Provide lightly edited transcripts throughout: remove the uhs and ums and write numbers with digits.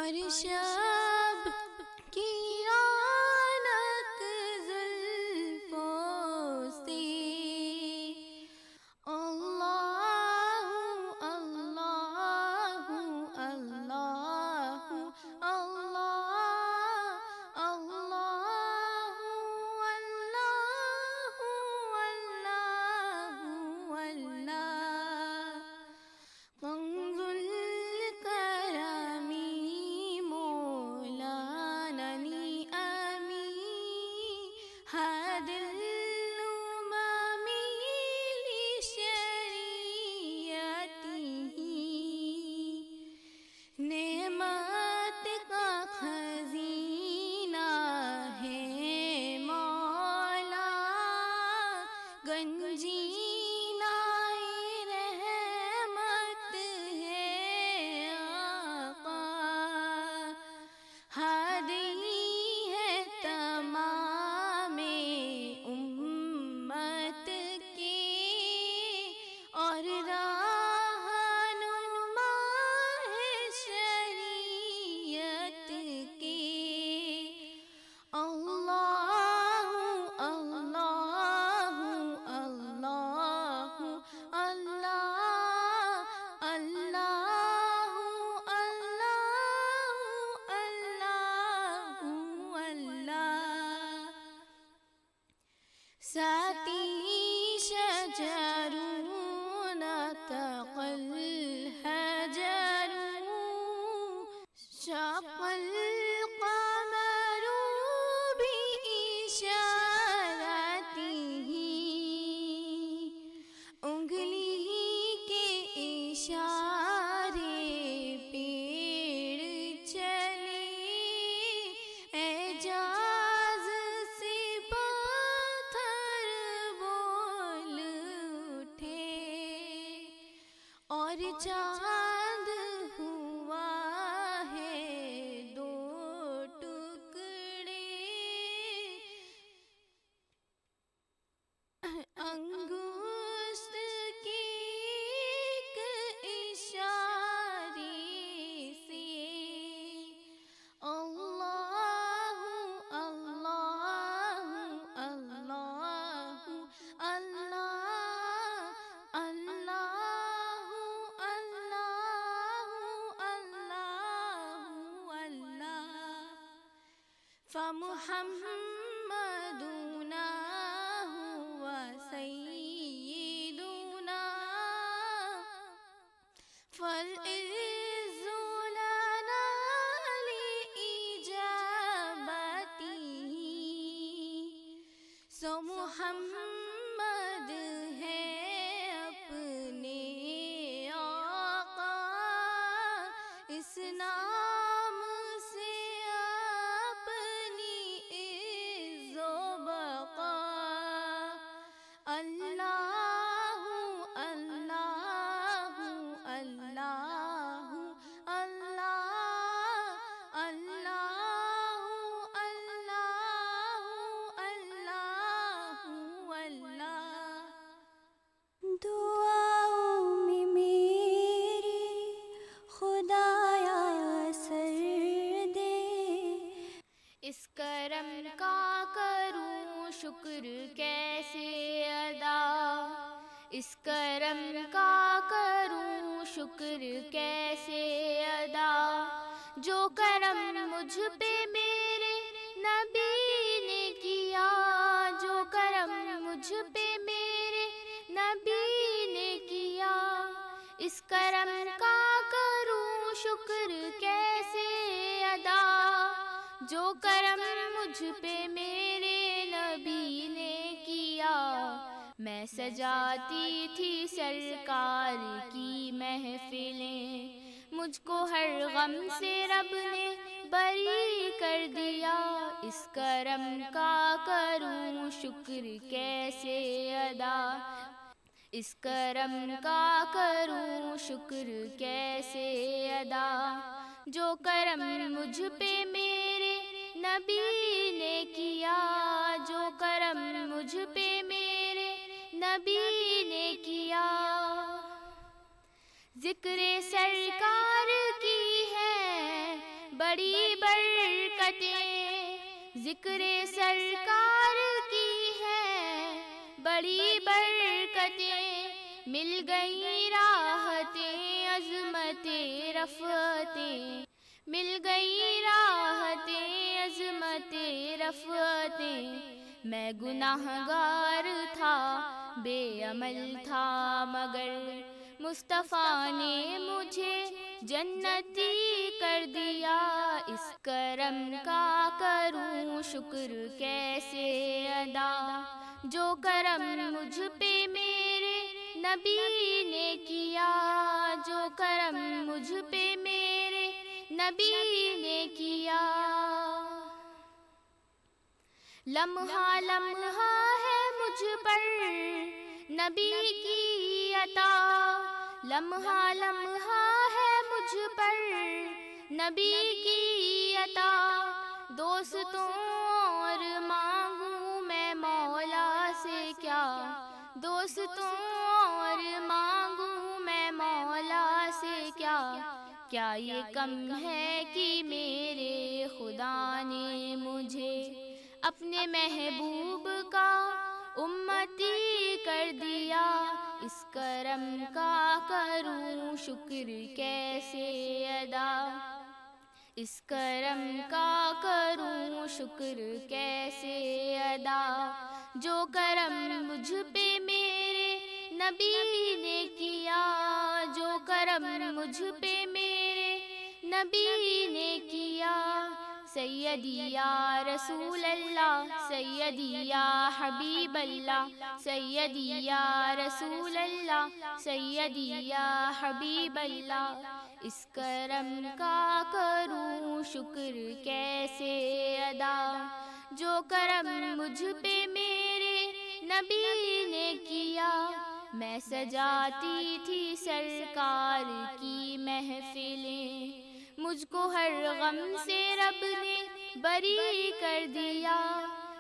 اور شب کی رونق زلفوں سے اللہ اللہ اللہ اللہ اللہ اللہ اللہ کنز الکرم مولانا امی هذا الأمم لشریعته نعمت کا خزینہ ہے مولا گنجینہ رحمت ہے آقا ہادی ہے تمام امت کی اور رہنما ہے شریعت کی اللہ اللہ اللہ اللہ اللہ اللہ اللہ ساتی شجر نطق الحجر شق القمر بإشارته انگلی کے اشارے پیڑ چلے اعجاز سے پتھر بول اٹھے اور چاند ہوا ہے دو ٹکڑے انگشت کی ایک اشارے سے اللہ اللہ اللہ اللہ اللہ اللہ اللہ فمحمدنا هو سيدنا فالعز لنا لإجابته سو محمد ہے اپنے آقا اس نام سے اپنی عز و بقا اللہ اللہ اللہ اللہ اللہ اللہ اللہ دعاؤں میں میری خدایا اثر دے اس کرم کا کروں شکر کیسے ادا اس کرم کا کروں شکر کیسے ادا جو کرم مجھ پہ میرے نبی نے کیا جو کرم مجھ پہ میرے نبی نے کیا اس کرم کا کروں شکر کیسے ادا جو کرم مجھ پہ میرے نبی نے کیا میں سجاتی تھی سرکار کی محفلیں مجھ کو ہر غم سے رب نے بری کر دیا اس کرم کا کروں شکر کیسے ادا اس کرم کا کروں شکر کیسے ادا جو کرم مجھ پہ میرے نبی نے کیا جو کرم مجھ پہ میرے نبی نے کیا ذکر سرکار کی ہے بڑی برکتیں ذکر سرکار کی ہے، بڑی برکتیں مل گئی راحتیں عظمتیں رفعتیں، مل گئی راحتیں عظمتیں رفعتیں۔ میں گناہگار تھا، بے عمل تھا، مگر مصطفیٰ نے مجھے جنتی کر دیا۔ اس کرم کا کروں شکر کیسے ادا، جو کرم مجھ پہ میرے نبی نے کیا، جو کرم مجھ پہ میرے نبی نے کیا۔ لمحہ لمحہ ہے مجھ پر نبی کی عطا، لمحہ لمحہ ہے مجھ پر نبی کی عطا۔ دوستوں اور مانگوں میں مولا سے کیا، دوستوں اور مانگوں میں مولا سے کیا۔ کیا یہ کم ہے کہ میرے خدا نے مجھے اپنے محبوب کا امتی کر دیا۔ اس کرم کا کروں شکر کیسے ادا، اس کرم کا کروں شکر کیسے ادا، جو کرم مجھ پہ میرے نبی نے کیا، جو کرم مجھ پہ میرے نبی نے کیا۔ سیدی یا رسول اللہ، سیدی یا حبیب اللہ، سیدی یا رسول اللہ، سیدی یا حبیب اللہ۔ اس کرم کا کروں شکر کیسے ادا، جو کرم مجھ پہ میرے نبی نے کیا۔ میں سجاتی تھی سرکار کی محفلیں، مجھ کو ہر غم سے رب نے بری کر دیا۔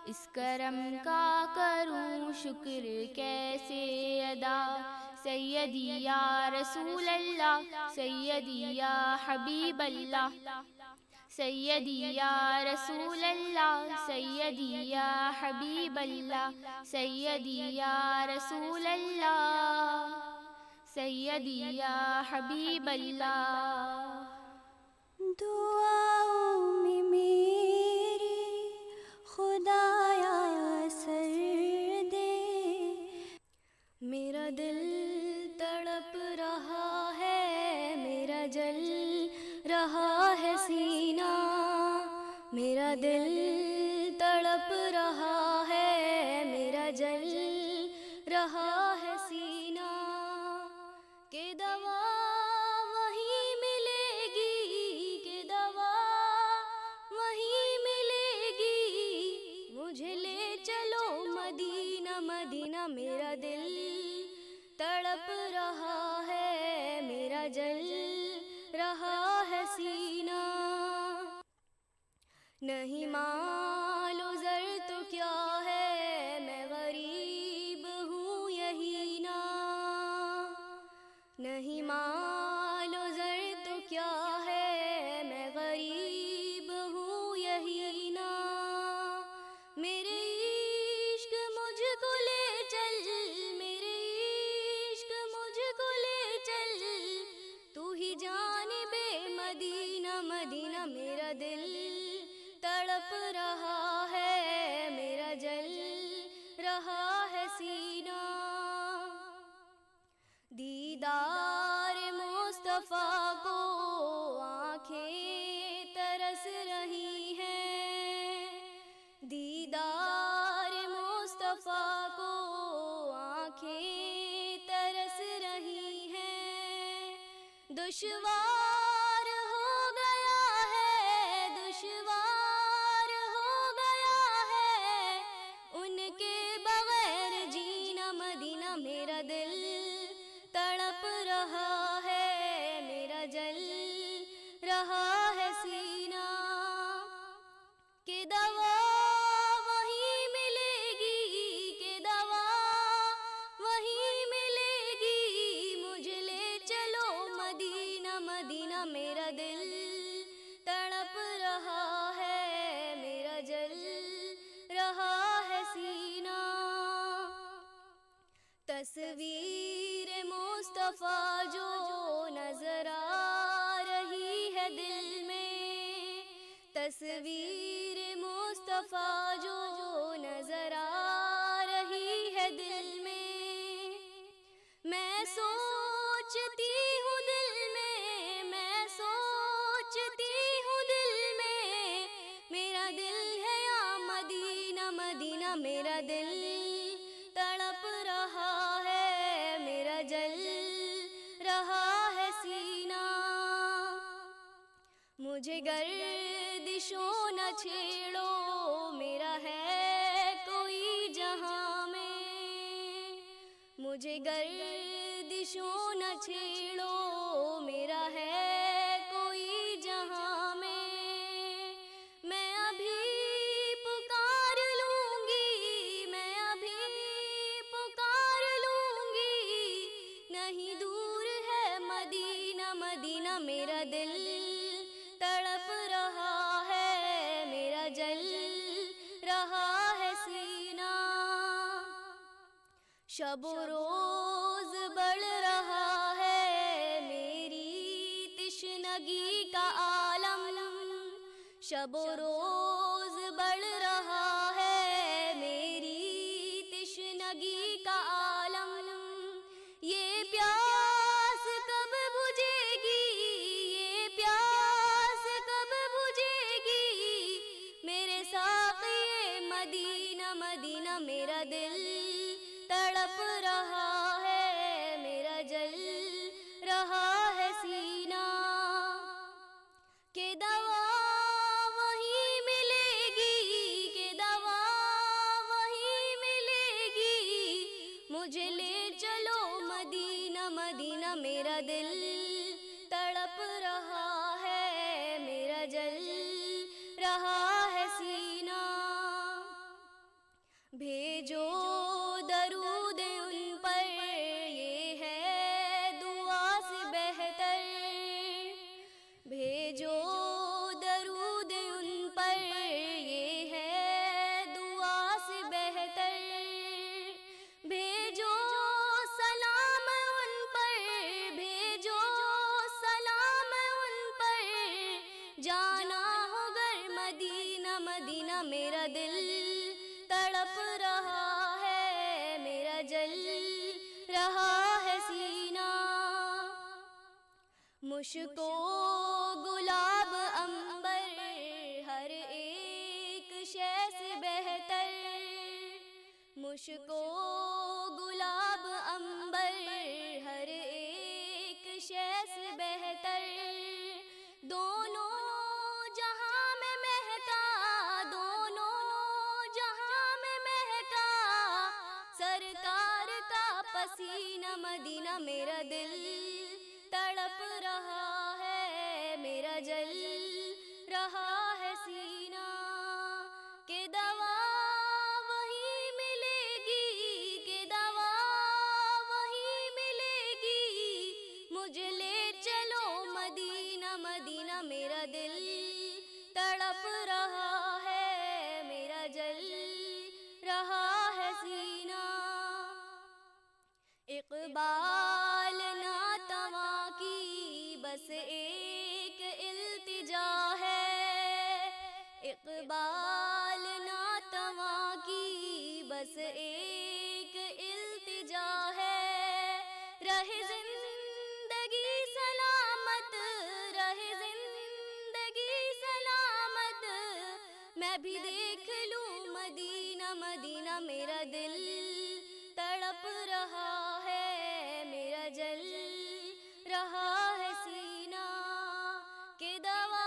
اس کرم کا کروں شکر کیسے ادا، سیدی یا رسول اللہ، سیدی یا حبیب اللہ، سیدی یا رسول اللہ، سیدی یا حبیب اللہ، سیدی یا رسول اللہ، سیدی یا حبیب اللہ۔ دعاؤں میں میری خدایا اثر دے، میرا دل تڑپ رہا ہے، میرا جل رہا ہے سینہ، میرا دل تڑپ رہا ہے، میرا جل رہا ہے سینہ، کہ دوا وہیں ملے گی، کہ دوا وہیں ملے گی، مجھے لے چلو مدینہ مدینہ، میرا دل تڑپ رہا ہے، میرا جل رہا ہے سینہ۔ نہیں مال و زر تو کیا ہے، میں غریب ہوں یہی نا، نہیں مال و زر تو کیا ہے، میں غریب ہوں یہی نا، میرے عشق مجھ کو لے چل، میرے عشق مجھ کو لے چل، تو ہی جانب مدینہ مدینہ، میرا دل تڑپ رہا ہے، میرا جل رہا ہے سینہ، دیدار مصطفیٰ کو آنکھیں ترس رہی ہیں، دیدار مصطفیٰ کو آنکھیں ترس رہی ہیں، دشوار ہو گیا ہے، دشوار ہو گیا ہے، ان کے بغیر جینا مدینہ، میرا دل تڑپ رہا ہے، میرا جل رہا ہے سینہ، کہ دوا وہیں ملے گی، کہ دوا وہیں ملے گی، مجھے لے چلو مدینہ تصویر مصطفیٰ جو نظر آ رہی ہے دل میں سوچتی ہوں دل میں سوچتی ہوں دل میں، میرا دل ہے یا مدینہ مدینہ، میرا دل تڑپ رہا ہے، میرا جل رہا ہے سینہ. مجھے گردشوں نہ چھیڑو، میرا ہے کوئی جہاں میں. مجھے گردشوں نہ چھیڑو، میرا ہے کوئی جہاں میں. میں ابھی پکار لوں گی، میں ابھی پکار لوں گی، نہیں دور ہے مدینہ مدینہ، میرا دل تڑپ رہا ہے، میرا جل رہا ہے سینہ. شب و روز بڑھ رہا ہے میری تشنگی کا عالم، شب و روز بڑھ رہا ہے میری تشنگی کا عالم. یہ پیاس کب بجھے گی، یہ پیاس کب بجھے گی، میرے ساقی مدینہ مدینہ، میرا دل تڑپ رہا ہے، میرا جل رہا ہے سینہ. کہ دوا وہیں ملے گی، کہ دوا وہیں ملے گی، مجھے لے چلو مدینہ مدینہ، میرا دل تڑپ رہا ہے، میرا جل رہا ہے سینہ. بھیجو درود ان پر، یہ ہے دعا سے بہتر. بھیجو درود ان پر، یہ ہے دعا سے بہتر. بھیجو سلام ان پر، بھیجو سلام ان پر، جانا ہو گر مدینہ مدینہ، میرا دل تڑپ رہا ہے، میرا جل رہا ہے سینہ. مشک و گلاب عنبر ہر ایک شے سے بہتر، مشک و گلاب عنبر ہر ایک شے سے بہتر. دونوں جہاں میں مہکا، دونوں جہاں میں مہکا، سرکار کا پسینہ مدینہ، میرا دل تڑپ رہا ہے، میرا جل رہا ہے سینہ. کہ دوا وہیں ملے گی، کہ دوا وہیں ملے گی، مجھے لے چلو مدینہ مدینہ، میرا دل تڑپ رہا ہے، میرا جل رہا ہے سینہ. اقبال ناتواں کی بس ایک التجا ہے، اقبال ناتواں کی بس ایک التجا ہے. رہے زندگی سلامت، رہے زندگی سلامت، میں بھی دیکھ لوں مدینہ مدینہ، میرا دل تڑپ رہا ہے، میرا جل رہا ہے سینہ. کہ دوا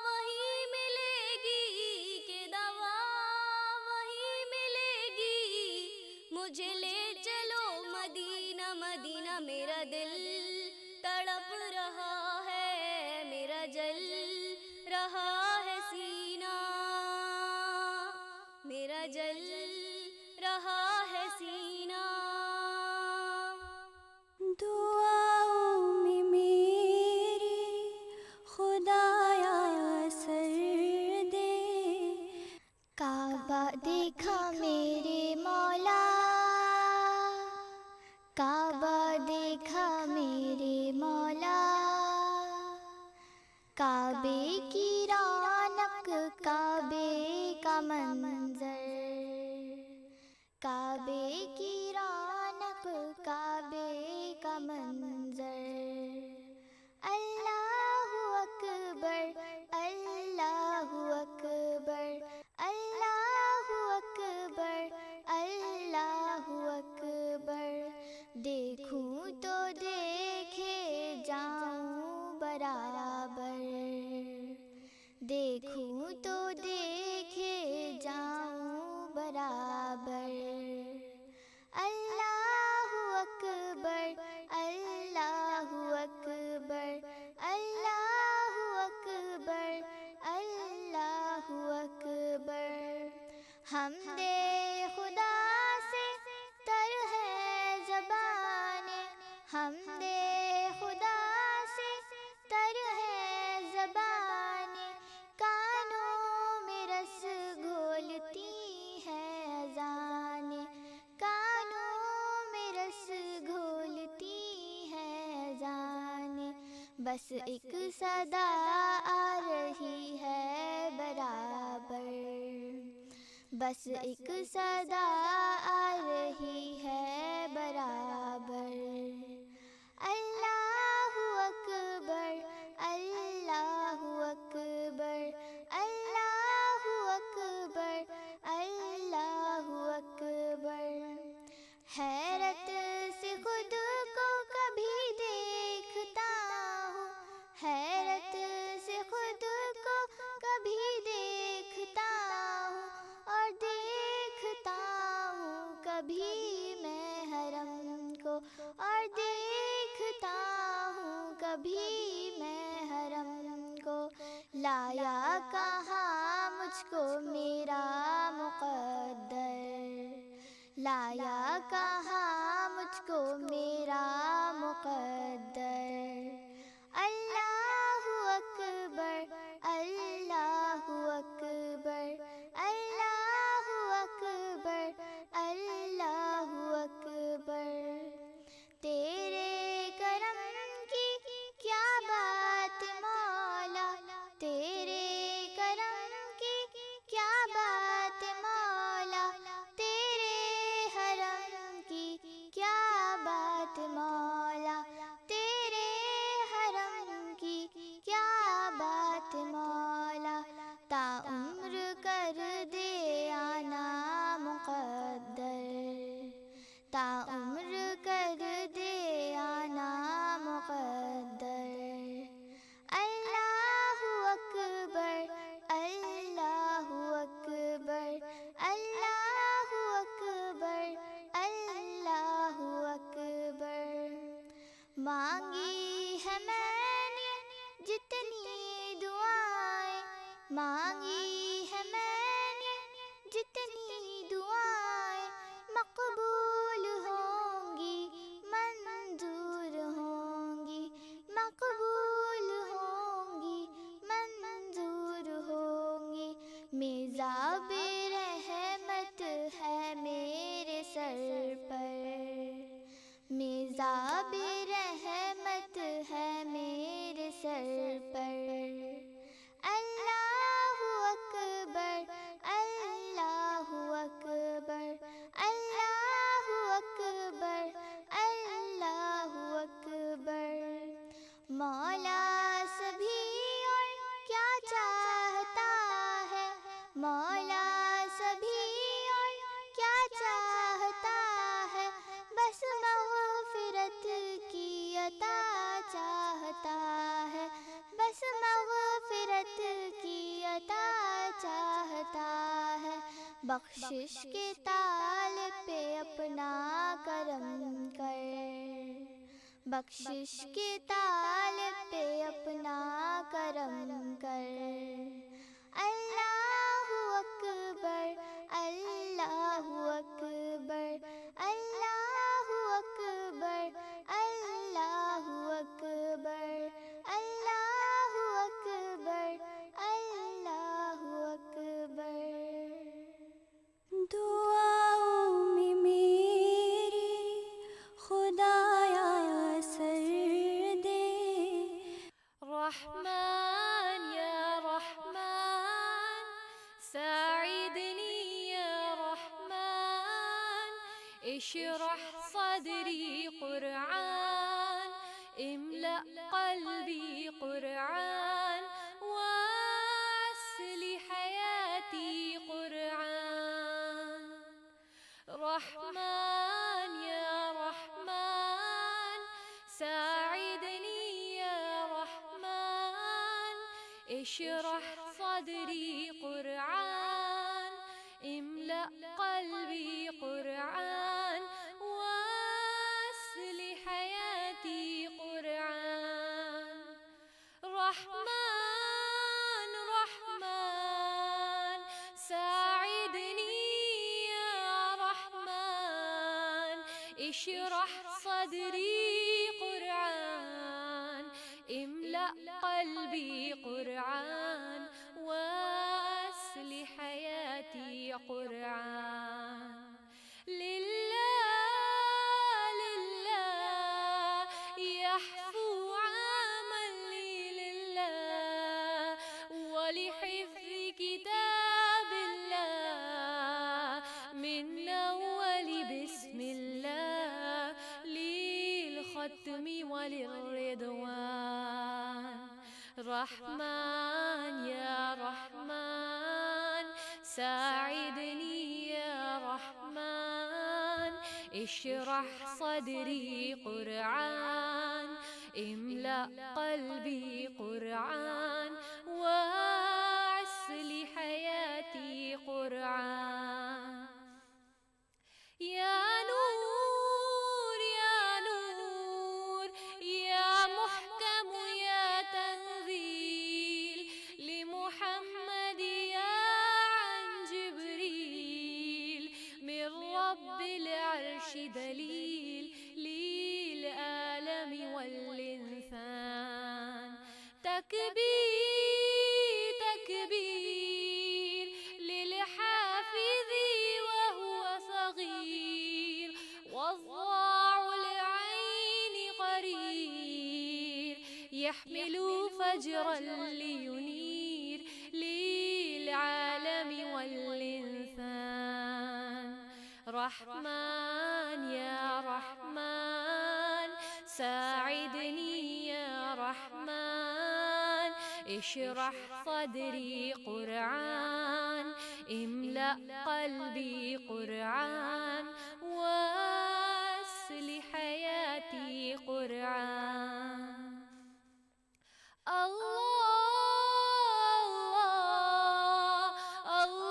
وہیں ملے گی، کہ دوا وہیں ملے گی، مجھے لے چلو مدینہ مدینہ، میرا دل تڑپ رہا ہے، میرا جل رہا ہے سینہ، میرا جل رہا ہے سینہ. دعاؤں میں میری خدایا سر دے، کعبہ دیکھا میرے مولا، کعبہ دیکھا میرے مولا، کعبے کی رونق منظر، کعبے کی رونق کعبے کا منظر، اللہ اکبر اللہ اکبر اللہ اکبر اللہ اکبر، دیکھوں تو دیکھے جاؤں برابر، دیکھوں تو دیکھے جاؤں برابر، اللہ اکبر اللہ اکبر اللہ اکبر اللہ اکبر، حمد خدا سے تر ہے زبانیں، حمد خدا سے تر ہے زبانیں، کانوں میں رس گھولتی ہیں اذانیں، کانوں میں رس گھولتی ہیں اذانیں، بس ایک صدا آ رہی ہے برابر، بس ایک صدا آ رہی ہے برابر، اللہ اکبر اللہ اکبر اللہ اکبر اللہ اکبر، حیرت سے خود کو کبھی دیکھتا ہوں، حیرت سے خود کو کبھی دیکھتا ہوں، اور دیکھتا ہوں کبھی میں حرم کو، اور دیکھتا ہوں کبھی میں حرم کو، لایا کہاں مجھ کو میرا مقدر، لایا کہاں مجھ کو میرا مقدر، اللہ اکبر اللہ اکبر اللہ اکبر اللہ اکبر، تیرے کرم کی کیا بات مولا، تیرے کرم کی کیا بات مولا، تیرے حرم کی کیا بات مولا، تیرے حرم کی کیا بات مولا، تا عمر کر دے آنا مقدر، تا عمر کر دے آنا مقدر، اللہ اکبر اللہ اکبر اللہ اکبر اللہ اکبر، مانگی ہے میں نے جتنی دعائیں، مانگی ہے میں نے جتنی دعائیں، مقبول ہوں گی منظور ہوں گی، مقبول ہوں گی منظور ہوں گی، میزاب رحمت ہے میرے سر پر، میزاب رحمت ہے میرے سر پر، اللہ اکبر اللہ اکبر اللہ اکبر اللہ اکبر، مولا سبھی اور کیا چاہتا ہے، مولا سبھی اور کیا چاہتا ہے، بس مغفرت کی عطا چاہتا ہے، بس مغفرت کی عطا چاہتا ہے، بخشش کے طالب پہ اپنا کرم کر، بخشش کے طالب پہ اپنا کرم کر، اللہ اکبر اللہ اکبر اللہ اکبر اللہ اکبر اللہ اکبر اللہ اکبر، دعاؤں میں میری خدایا سر دے، رحمان اشرح صدري قرآن، املأ قلبي قرآن، وأصل حياتي قرآن. رحمن يا رحمن ساعدني يا رحمن، اشرح صدري قرآن، املأ قلبي قرآن، وأصل حياتي قرآن. رحمن رحمن ساعدني يا رحمن، اشرح صدري قرآن، املأ قلبي قرآن، وأصل حياتي قرآن. لله لله يحفو عملي لله، ولحفظ كتاب الله من أول بسم الله للختم وللرضوان. رحمن يا رحمن ساعدني يا رحمن، اشرح صدري قرآن، املأ قلبي قرآن، وأصل حياتي قرآن. يا نور يا نور يا محكم يا تنزيل لمحمد يا عن جبريل، من رب العرش دليل للعالم والإنسان. تكبير تكبير للحافظ وهو صغير، والضاع العين قرير، يحمل فجرا لينير للعالم والإنسان. رحمن يا رحمن ساعدني يا رحمن، اشرح صدري قرآن، املأ قلبي قرآن، وأصل حياتي قرآن.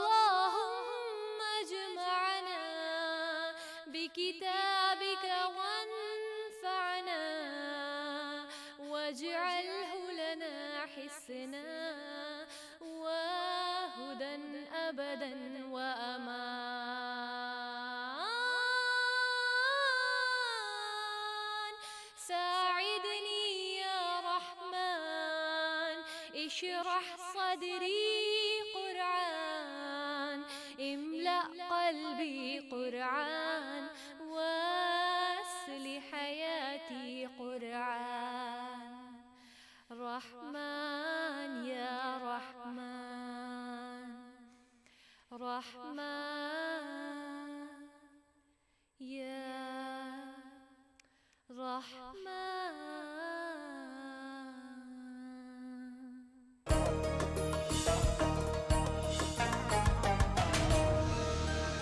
اللهم اجمعنا بكتابك وانفعنا، واجعله لنا حسنا وهدى أبدا وأمان. ساعدني يا رحمن اشرح صدري قرآن، املأ قلبي قرآن، وأصل حياتي قرآن. رحمن يا رحمن رحمن يا رحمن.